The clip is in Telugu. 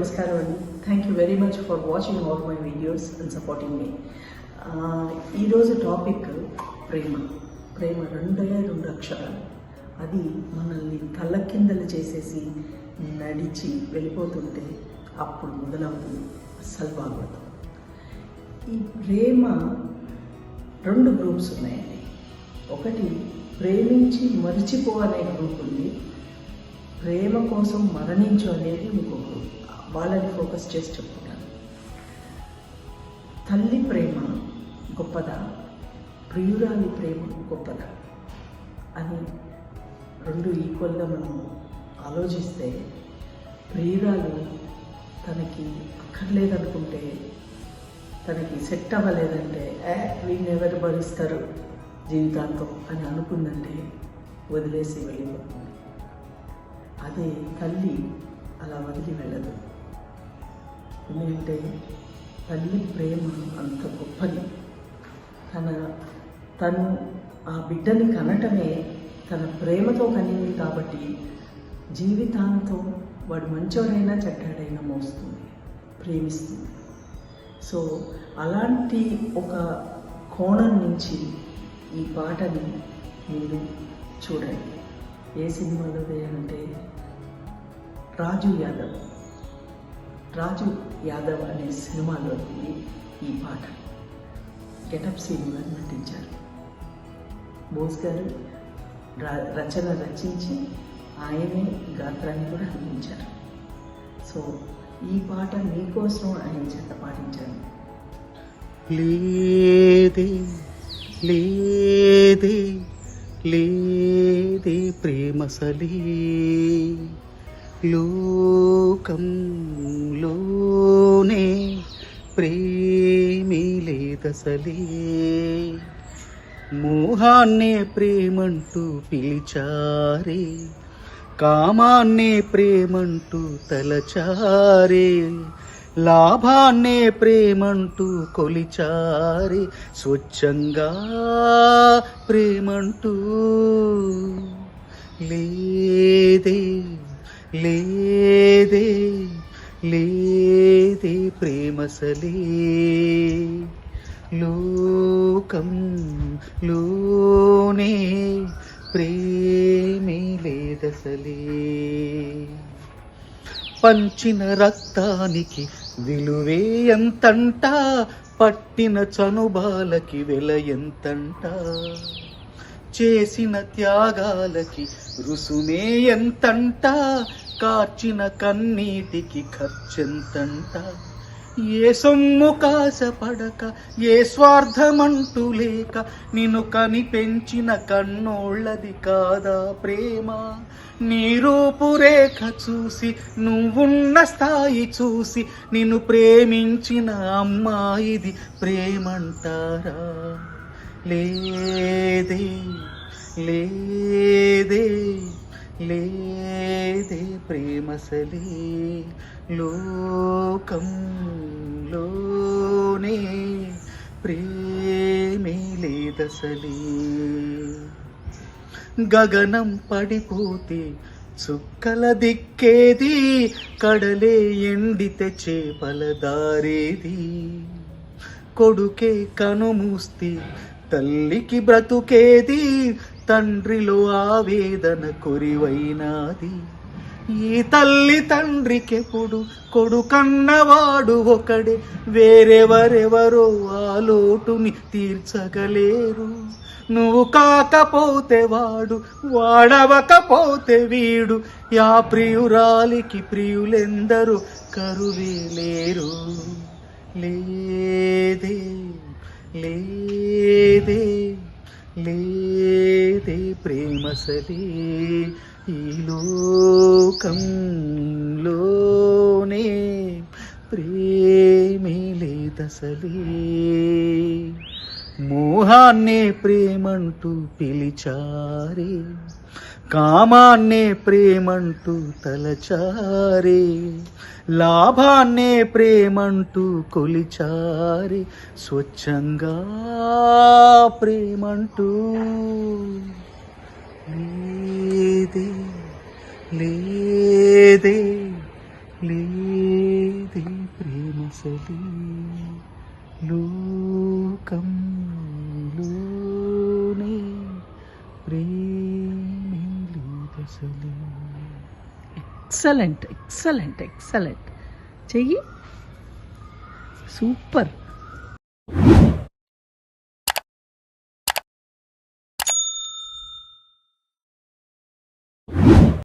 నమస్కారం అండి. Thank you very much for watching all my videos and supporting మీ. ఈరోజు టాపిక్ ప్రేమ. ప్రేమ రెండే రెండు అక్షరాలు. అది మనల్ని తల్లకిందలు చేసేసి నడిచి వెళ్ళిపోతుంటే అప్పుడు మొదలవుతుంది అస్సలు బాగోదు. ఈ ప్రేమ రెండు గ్రూప్స్ ఉన్నాయండి. ఒకటి ప్రేమించి మరిచిపో అనే గ్రూప్ ఉంది, ప్రేమ కోసం మరణించు అనేది ఇంకో గ్రూప్. వాళ్ళని ఫోకస్ చేసి చెప్తున్నాను. తల్లి ప్రేమ గొప్పదా, ప్రియురాలి ప్రేమ గొప్పదా అని రెండు ఈక్వల్గా మనం ఆలోచిస్తే, ప్రియురాలు తనకి అక్కర్లేదనుకుంటే, తనకి సెట్ అవ్వలేదంటే వీళ్ళని ఎవరు భరిస్తారు జీవితాంతం అని అనుకుందంటే వదిలేసి వెళ్ళిపోతుంది. అదే తల్లి అలా వదిలి వెళ్ళదు. ఎందుకంటే తల్లి ప్రేమ అంత గొప్పది. తను ఆ బిడ్డని కనటమే తన ప్రేమతో కనింది కాబట్టి జీవితాంతం వాడు మంచోడైనా చెడ్డాడైనా మోస్తుంది, ప్రేమిస్తుంది. సో అలాంటి ఒక కోణం నుంచి ఈ పాటని మీరు చూడండి. ఏ సినిమాలో అంటే రాజు యాదవ్ అనే సినిమాలో ఈ పాట గెటప్ సీన్ గారు నటించారు. బోస్ గారు రచించి ఆయనే గాత్రాన్ని కూడా అందించారు. సో ఈ పాట మీకోసం ఆయన చేత పాటించాను. లేదే లేదే లేదే ప్రేమసలే లోకంలోనే ప్రేమే లేదసలే, మోహాన్నే ప్రేమంటూ పిలిచారే, కామాన్నే ప్రేమంటూ తలచారే, లాభాన్నే ప్రేమంటూ కొలిచారే, స్వచ్ఛంగా ప్రేమంటూ లేదే లేదే లేదే ప్రేమసలే లోకంలోనే ప్రేమే లేదసలే. పంచిన రక్తానికి విలువే ఎంతంట, పట్టిన చనుబాలకి వెల ఎంతంట, చేసిన త్యాగాలకి రుసుమే ఎంతంట, కార్చిన కన్నీటికి ఖర్చెంతంట. ఏ సొమ్ము కాసపడక, ఏ స్వార్థమంటూ లేక, నిన్ను కని పెంచిన కన్నోళ్ళది కాదా ప్రేమ? నీ రూపురేఖ చూసి, నువ్వున్న స్థాయి చూసి, నిన్ను ప్రేమించిన అమ్మాయిది ప్రేమంటారా? లేదే లేదే లేదే ప్రేమసలే లోకంలోనే ప్రేమే లేదసలే. గగనం పడిపోతే చుక్కల దిక్కేది, కడలే ఎండితే చేపల దారేది, కొడుకే కనుమూస్తే తల్లికి బ్రతుకేది, తండ్రిలో ఆవేదన కొరివైనాది. ఈ తల్లి తండ్రికెప్పుడు కొడుకన్నవాడు ఒకడే, వేరెవరెవరో ఆ లోటుని తీర్చగలేరు. నువ్వు కాకపోతే వాడు, వాడవకపోతే వీడు, యా ప్రియురాలికి ప్రియులెందరూ కరువే లేరు. లేదే లేదే లేదే ప్రేమసలే ఈ లోకంలోనే ప్రేమే లేదసలే, మోహాన్నే ప్రేమంటూ పిలిచారే, కామాన్నే ప్రేమంటూ తలచారే, లాభాన్నే ప్రేమంటూ కొలిచారే, స్వచ్ఛంగా ప్రేమంటూ లేదే లేదే లేదే లేదే ప్రేమసలి లోకంలోనే ప్రేమే లేదసలి. ఎక్సలెంట్ ఎక్సలెంట్ ఎక్సలెంట్ చెయ్యి, సూపర్.